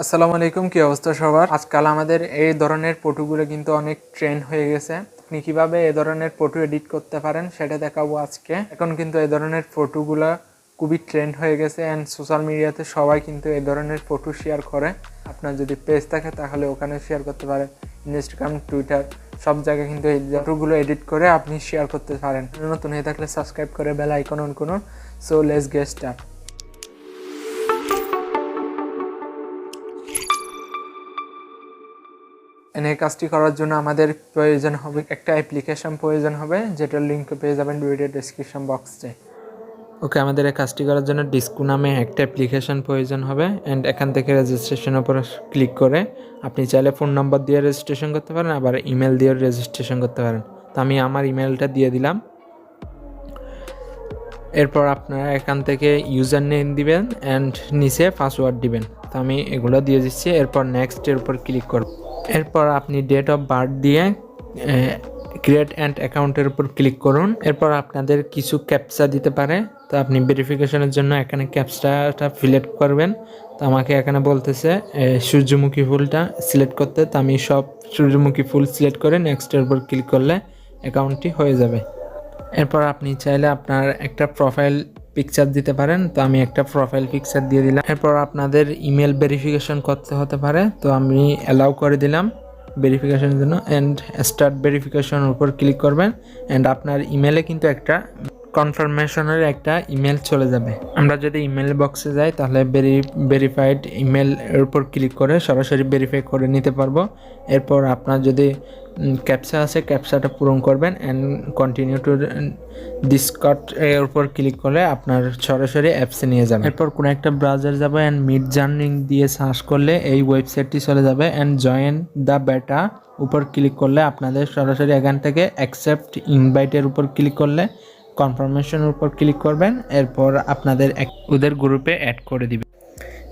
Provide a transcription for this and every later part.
আসসালামু আলাইকুম, কি অবস্থা সবার? আজকাল আমাদের এই ধরনের ফটোগুলো কিন্তু অনেক ট্রেন্ড হয়ে গেছে। আপনি কিভাবে এই ধরনের ফটো এডিট করতে পারেন সেটা দেখাবো আজকে। এখন কিন্তু এই ধরনের ফটোগুলো খুবই ট্রেন্ড হয়ে গেছে অ্যান্ড সোশ্যাল মিডিয়াতে সবাই কিন্তু এই ধরনের ফটো শেয়ার করে। আপনার যদি পেজ থাকে তাহলে ওখানে শেয়ার করতে পারেন, ইনস্টাগ্রাম, টুইটার সব জায়গায় কিন্তু এই ফটোগুলো এডিট করে আপনি শেয়ার করতে পারেন। নতুন হয়ে থাকলে সাবস্ক্রাইব করে বেল আইকন অন করুন। So let's get start. এই কাজটি করার জন্য আমাদের প্রয়োজন হবে একটা অ্যাপ্লিকেশন প্রয়োজন হবে, যেটার লিঙ্ক পেয়ে যাবেন ভিডিও ডেসক্রিপশন বক্সে। ওকে, আমাদের এই কাজটি করার জন্য ডিসকো নামে একটা অ্যাপ্লিকেশন প্রয়োজন হবে অ্যান্ড এখান থেকে রেজিস্ট্রেশনের উপর ক্লিক করে আপনি চাইলে ফোন নাম্বার দিয়ে রেজিস্ট্রেশন করতে পারেন, আবার ইমেল দিয়ে রেজিস্ট্রেশন করতে পারেন। তো আমি আমার ইমেলটা দিয়ে দিলাম। এরপর আপনারা এখান থেকে ইউজার নেম দিবেন অ্যান্ড নিচে পাসওয়ার্ড দিবেন। তো আমি এগুলো দিয়ে দিচ্ছি। এরপর নেক্সটের উপর ক্লিক করব। এরপর আপনি ডেট অফ বার্থ দিয়ে ক্রিয়েট অ্যান্ড অ্যাকাউন্টের উপর ক্লিক করুন। এরপর আপনাদের কিছু ক্যাপচা দিতে পারে, তো আপনি ভেরিফিকেশনের জন্য এখানে ক্যাপচাটা সিলেক্ট করবেন। তো আমাকে এখানে বলতেছে সূর্যমুখী ফুলটা সিলেক্ট করতে, তো আমি সব সূর্যমুখী ফুল সিলেক্ট করে নেক্সটের উপর ক্লিক করলে অ্যাকাউন্টটি হয়ে যাবে। এরপর আপনি চাইলে আপনার একটা প্রোফাইল পিকচার দিতে পারেন, তো আমি একটা প্রোফাইল পিকচার দিয়ে দিলাম। এরপর আপনাদের ইমেল ভেরিফিকেশন করতে হতে পারে, তো আমি অ্যালাউ করে দিলাম ভেরিফিকেশনের জন্য অ্যান্ড স্টার্ট ভেরিফিকেশনের উপর ক্লিক করবেন অ্যান্ড আপনার ইমেলে কিন্তু একটা কনফার্মেশনের একটা ইমেল চলে যাবে। আমরা যদি ইমেল বক্সে যাই তাহলে ভেরিফাইড ইমেল এর উপর ক্লিক করে সরাসরি ভেরিফাই করে নিতে পারবো। এরপর আপনার যদি ক্যাপচা আছে ক্যাপচাটা পূরণ করবেন অ্যান্ড কন্টিনিউ টু ডিসকট এর উপর ক্লিক করলে আপনার সরাসরি অ্যাপসে নিয়ে যাবে। এরপর কোনো একটা ব্রাউজার যাবে অ্যান্ড মিড জার্নি দিয়ে সার্চ করলে এই ওয়েবসাইটটি চলে যাবে অ্যান্ড জয়েন দ্য বেটা উপর ক্লিক করলে আপনাদের সরাসরি এখান থেকে অ্যাকসেপ্ট ইনভাইটের উপর ক্লিক করলে কনফার্মেশনের উপর ক্লিক করবেন। এরপর আপনাদের ওদের গ্রুপে অ্যাড করে দিবেন।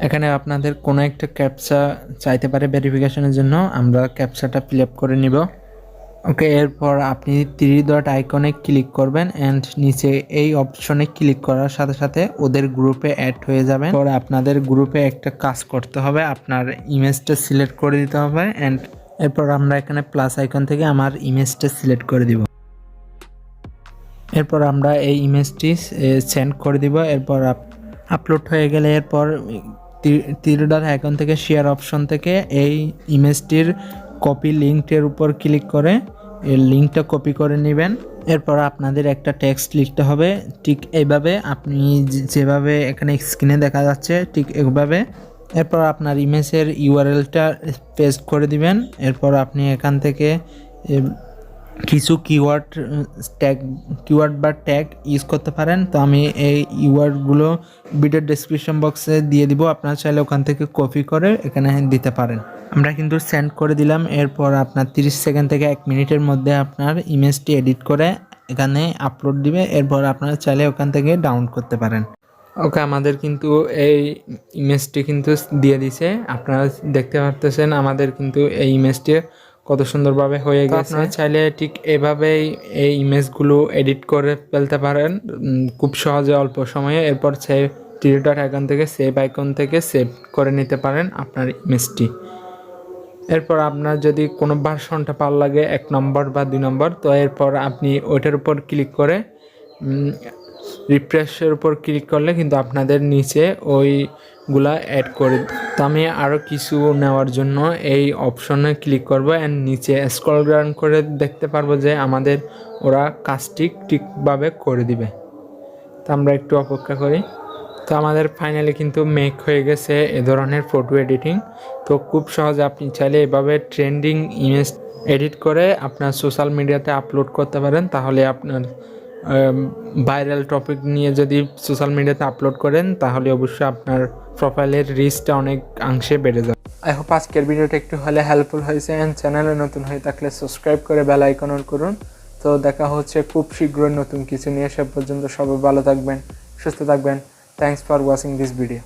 এখানে আপনাদের কোনো একটা ক্যাপচা চাইতে পারে ভেরিফিকেশনের জন্য, আমরা ক্যাপচাটা ফিল আপ করে নিব। ওকে, এরপর আপনি 3 ডট আইকনে ক্লিক করবেন অ্যান্ড নিচে এই অপশনে ক্লিক করার সাথে সাথে ওদের গ্রুপে অ্যাড হয়ে যাবেন। পরে আপনাদের গ্রুপে একটা কাজ করতে হবে, আপনার ইমেজটা সিলেক্ট করে দিতে হবে অ্যান্ড এরপর আমরা এখানে প্লাস আইকন থেকে আমার ইমেজটা সিলেক্ট করে দিব। এরপর আমরা এই ইমেজটি সেন্ড করে দিব। এরপর আপলোড হয়ে গেলে এরপর 3 ডট আইকন থেকে শেয়ার অপশন থেকে এই ইমেজটির কপি লিঙ্কের উপর ক্লিক করে এই লিঙ্কটা কপি করে নেবেন। এরপর আপনাদের একটা টেক্সট লিখতে হবে, ঠিক এইভাবে আপনি যেভাবে এখানে স্ক্রিনে দেখা যাচ্ছে ঠিক এইভাবে। এরপর আপনার ইমেজের ইউআরএলটা পেস্ট করে দিবেন। এরপর আপনি এখান থেকে কিছু কিওয়ার্ড বা ট্যাগ ইউজ করতে পারেন। তো আমি এই ইওয়ার্ডগুলো ভিডিও ডেসক্রিপশন বক্সে দিয়ে দিব, আপনারা চাইলে ওখান থেকে কপি করে এখানে দিতে পারেন। আমরা কিন্তু সেন্ড করে দিলাম। এরপর আপনার 30 সেকেন্ড থেকে 1 মিনিটের মধ্যে আপনার ইমেজটি এডিট করে এখানে আপলোড দিবে। এরপর আপনারা চাইলে ওখান থেকে ডাউনলোড করতে পারেন। ওকে, আমাদের কিন্তু এই ইমেজটি কিন্তু দিয়ে দিছে, আপনারা দেখতে পারতেছেন আমাদের কিন্তু এই ইমেজটি কত সুন্দরভাবে হয়ে গেছে। আপনারা চাইলে ঠিক এভাবেই এই ইমেজগুলো এডিট করে ফেলতে পারেন খুব সহজে অল্প সময়ে। এরপর সেভ 3 ডট আইকন থেকে সেভ আইকন থেকে সেভ করে নিতে পারেন আপনার ইমেজটি। এরপর আপনার যদি কোনো ভার্সনটা ভালো লাগে 1 নম্বর বা 2 নম্বর, তো এরপর আপনি ওইটার উপর ক্লিক করে রিফ্রেশের উপর ক্লিক করলে কিন্তু আপনাদের নিচে ওইগুলা অ্যাড করে। তো আমি আরও কিছু নেওয়ার জন্য এই অপশনে ক্লিক করব অ্যান্ড নিচে স্ক্রল ডাউন করে দেখতে পারবো যে আমাদের ওরা কাজটি ঠিকভাবে করে দিবে। তো আমরা একটু অপেক্ষা করি। তো আমাদের ফাইনালি কিন্তু মেক হয়ে গেছে এ ধরনের ফটো এডিটিং। তো খুব সহজে আপনি চাইলে এভাবে ট্রেন্ডিং ইমেজ এডিট করে আপনার সোশ্যাল মিডিয়াতে আপলোড করতে পারেন। তাহলে আপনার ভাইরাল টপিক নিয়ে যদি সোশ্যাল মিডিয়াতে আপলোড করেন তাহলে অবশ্যই আপনার প্রোফাইলের রিচটা অনেক অংশে বেড়ে যাবে। আই হোপ আজকের ভিডিওটা একটু হলে হেল্পফুল হয়েছে অ্যান্ড চ্যানেলে নতুন হয়ে থাকলে সাবস্ক্রাইব করে বেল আইকন অন করুন। তো দেখা হচ্ছে খুব শীঘ্রই নতুন কিছু নিয়ে। সে পর্যন্ত সবাই ভালো থাকবেন, সুস্থ থাকবেন। Thanks for watching this video.